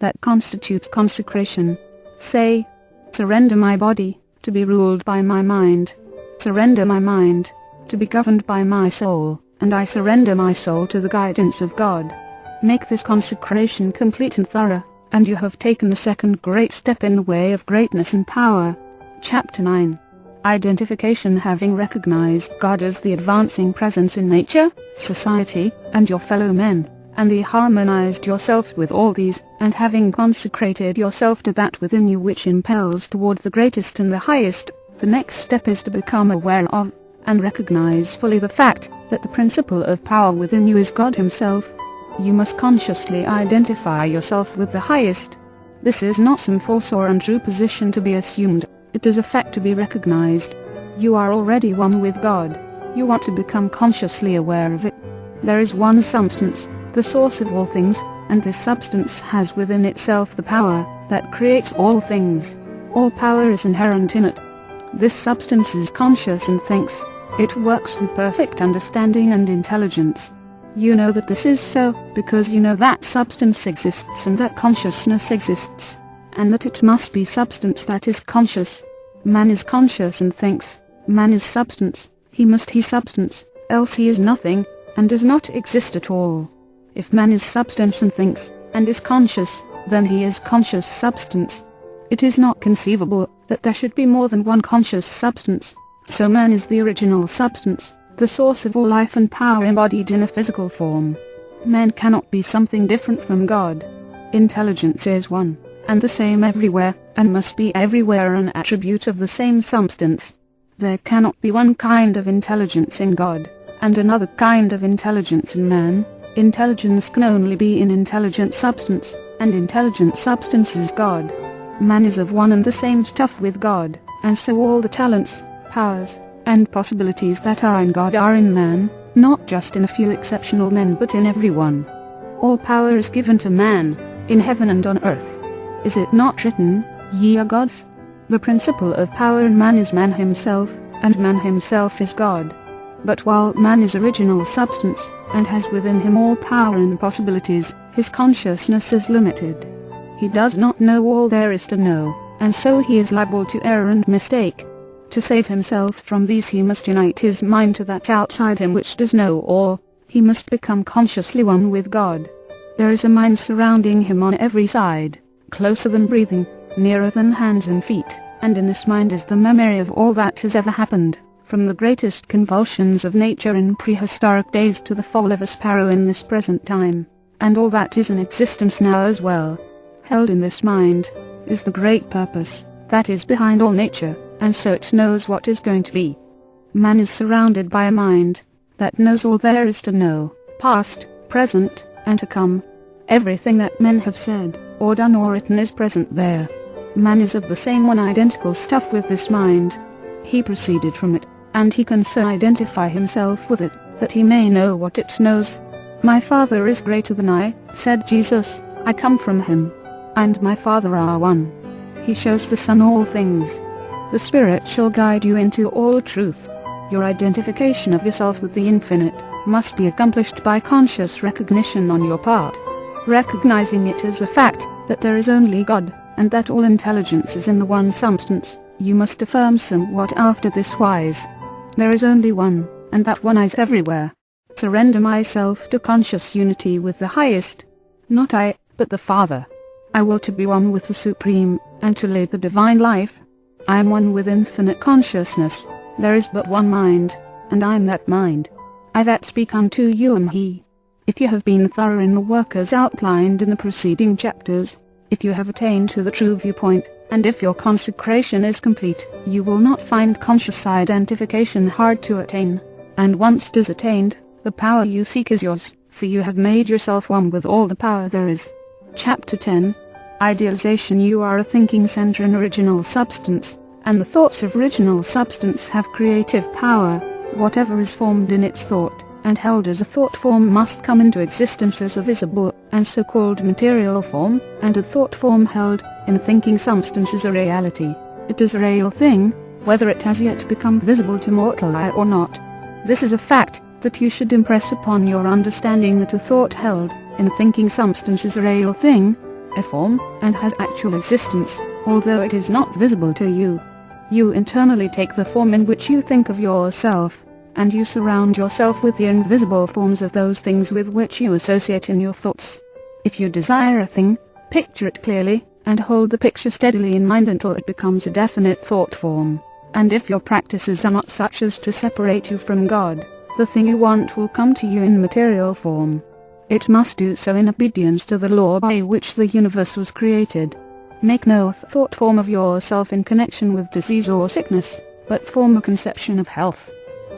that constitutes consecration. Say, surrender my body, to be ruled by my mind. Surrender my mind, to be governed by my soul, and I surrender my soul to the guidance of God. Make this consecration complete and thorough, and you have taken the second great step in the way of greatness and power. Chapter 9. Identification. Having recognized God as the advancing presence in nature, society, and your fellow men, and harmonized yourself with all these, and having consecrated yourself to that within you which impels toward the greatest and the highest, the next step is to become aware of, and recognize fully the fact, that the principle of power within you is God Himself. You must consciously identify yourself with the highest. This is not some false or untrue position to be assumed, it is a fact to be recognized. You are already one with God. You want to become consciously aware of it. There is one substance, the source of all things, and this substance has within itself the power that creates all things. All power is inherent in it. This substance is conscious and thinks. It works with perfect understanding and intelligence. You know that this is so, because you know that substance exists and that consciousness exists, and that it must be substance that is conscious. Man is conscious and thinks. Man is substance. He must be substance, else he is nothing, and does not exist at all. If man is substance and thinks, and is conscious, then he is conscious substance. It is not conceivable that there should be more than one conscious substance, so man is the original substance, the source of all life and power embodied in a physical form. Man cannot be something different from God. Intelligence is one, and the same everywhere, and must be everywhere an attribute of the same substance. There cannot be one kind of intelligence in God, and another kind of intelligence in man. Intelligence can only be in intelligent substance, and intelligent substance is God. Man is of one and the same stuff with God, and so all the talents, powers, and possibilities that are in God are in man, not just in a few exceptional men but in everyone. All power is given to man, in heaven and on earth. Is it not written, "Ye are gods"? The principle of power in man is man himself, and man himself is God. But while man is original substance, and has within him all power and possibilities, his consciousness is limited. He does not know all there is to know, and so he is liable to error and mistake. To save himself from these he must unite his mind to that outside him which does know all. He must become consciously one with God. There is a mind surrounding him on every side, closer than breathing, nearer than hands and feet, and in this mind is the memory of all that has ever happened, from the greatest convulsions of nature in prehistoric days to the fall of a sparrow in this present time, and all that is in existence now as well. Held in this mind is the great purpose that is behind all nature, and so it knows what is going to be. Man is surrounded by a mind that knows all there is to know, past, present, and to come. Everything that men have said, or done or written is present there. Man is of the same one identical stuff with this mind. He proceeded from it, and he can so identify himself with it, that he may know what it knows. My Father is greater than I, said Jesus, I come from Him, and my Father are one. He shows the Son all things. The Spirit shall guide you into all truth. Your identification of yourself with the infinite must be accomplished by conscious recognition on your part. Recognizing it as a fact that there is only God, and that all intelligence is in the one substance, you must affirm somewhat after this wise. There is only one, and that one is everywhere. Surrender myself to conscious unity with the highest. Not I, but the Father. I will to be one with the Supreme, and to lead the divine life. I am one with infinite consciousness. There is but one mind, and I am that mind. I that speak unto you am He. If you have been thorough in the work as outlined in the preceding chapters, if you have attained to the true viewpoint, and if your consecration is complete, you will not find conscious identification hard to attain. And once it is attained, the power you seek is yours, for you have made yourself one with all the power there is. Chapter 10. Idealization. You are a thinking center in original substance, and the thoughts of original substance have creative power. Whatever is formed in its thought, and held as a thought form must come into existence as a visible, and so-called material form, and a thought form held in thinking substance is a reality. It is a real thing, whether it has yet become visible to mortal eye or not. This is a fact that you should impress upon your understanding, that a thought held in thinking substance is a real thing. a form, and has actual existence, although it is not visible to you. You internally take the form in which you think of yourself, and you surround yourself with the invisible forms of those things with which you associate in your thoughts. If you desire a thing, picture it clearly, and hold the picture steadily in mind until it becomes a definite thought form. And if your practices are not such as to separate you from God, the thing you want will come to you in material form. It must do so in obedience to the law by which the universe was created. Make no thought form of yourself in connection with disease or sickness, but form a conception of health.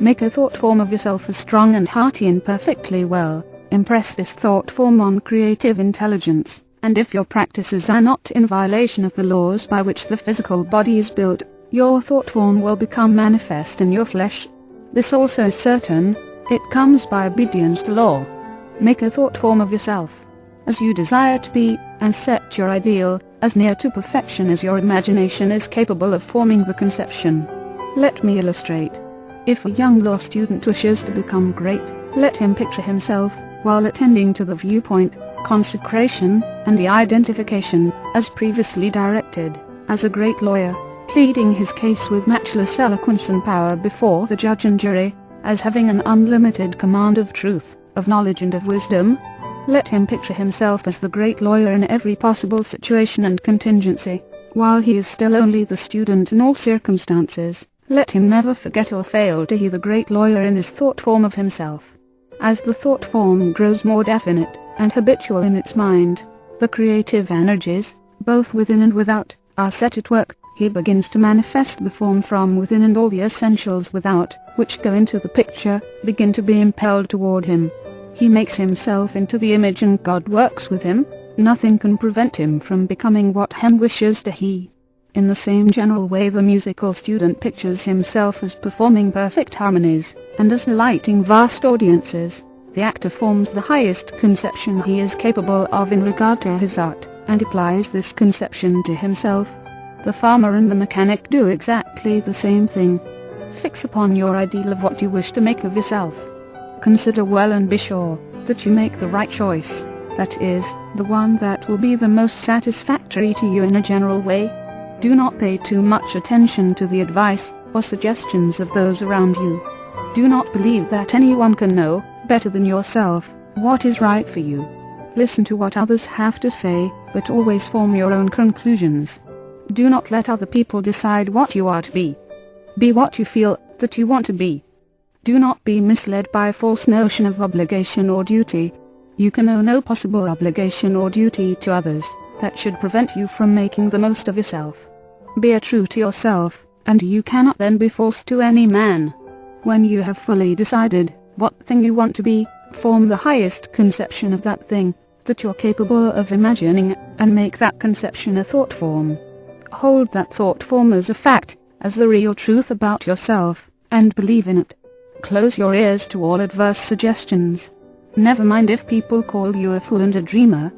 Make a thought form of yourself as strong and hearty and perfectly well. Impress this thought form on creative intelligence, and if your practices are not in violation of the laws by which the physical body is built, your thought form will become manifest in your flesh. This also is certain, it comes by obedience to law. Make a thought form of yourself as you desire to be, and set your ideal as near to perfection as your imagination is capable of forming the conception. Let me illustrate. If a young law student wishes to become great, let him picture himself, while attending to the viewpoint, consecration, and the identification, as previously directed, as a great lawyer, pleading his case with matchless eloquence and power before the judge and jury, as having an unlimited command of truth, of knowledge and of wisdom. Let him picture himself as the great lawyer in every possible situation and contingency, while he is still only the student in all circumstances. Let him never forget or fail to be the great lawyer in his thought form of himself. As the thought form grows more definite and habitual in its mind, the creative energies, both within and without, are set at work. He begins to manifest the form from within, and all the essentials without, which go into the picture, begin to be impelled toward him. He makes himself into the image and God works with him. Nothing can prevent him from becoming what Hem wishes to he. In the same general way the musical student pictures himself as performing perfect harmonies, and as delighting vast audiences. The actor forms the highest conception he is capable of in regard to his art, and applies this conception to himself. The farmer and the mechanic do exactly the same thing. Fix upon your ideal of what you wish to make of yourself. Consider well and be sure that you make the right choice, that is, the one that will be the most satisfactory to you in a general way. Do not pay too much attention to the advice or suggestions of those around you. Do not believe that anyone can know, better than yourself, what is right for you. Listen to what others have to say, but always form your own conclusions. Do not let other people decide what you are to be. Be what you feel that you want to be. Do not be misled by a false notion of obligation or duty. You can owe no possible obligation or duty to others that should prevent you from making the most of yourself. Be true to yourself, and you cannot then be false to any man. When you have fully decided what thing you want to be, form the highest conception of that thing that you're capable of imagining, and make that conception a thought form. Hold that thought form as a fact, as the real truth about yourself, and believe in it. Close your ears to all adverse suggestions. Never mind if people call you a fool and a dreamer.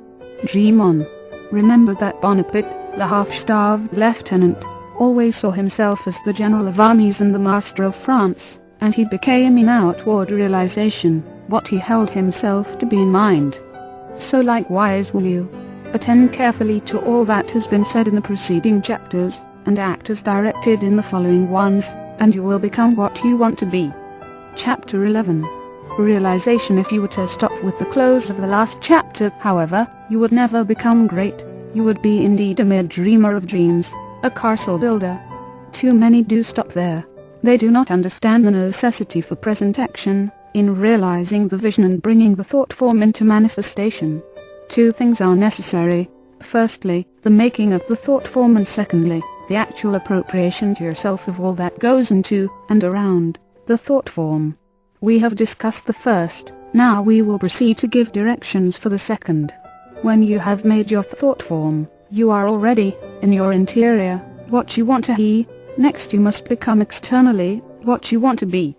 Dream on. Remember that Bonaparte, the half-starved lieutenant, always saw himself as the general of armies and the master of France, and he became in outward realization what he held himself to be in mind. So likewise will you. Attend carefully to all that has been said in the preceding chapters, and act as directed in the following ones, and you will become what you want to be. Chapter 11. Realization. If you were to stop with the close of the last chapter, however, you would never become great. You would be indeed a mere dreamer of dreams, a castle builder. Too many do stop there. They do not understand the necessity for present action, in realizing the vision and bringing the thought form into manifestation. Two things are necessary. Firstly, the making of the thought form, and secondly, the actual appropriation to yourself of all that goes into, and around, the thought form. We have discussed the first, now we will proceed to give directions for the second. When you have made your thought form, you are already, in your interior, what you want to be. Next you must become externally, what you want to be.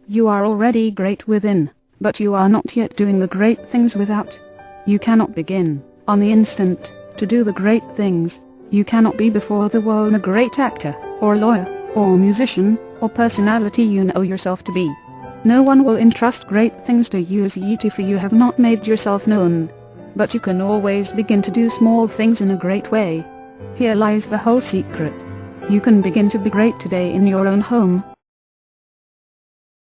You are already great within, but you are not yet doing the great things without. You cannot begin, on the instant, to do the great things. You cannot be before the world a great actor, or lawyer, or musician, or personality you know yourself to be. No one will entrust great things to you as yet if you have not made yourself known. But you can always begin to do small things in a great way. Here lies the whole secret. You can begin to be great today in your own home,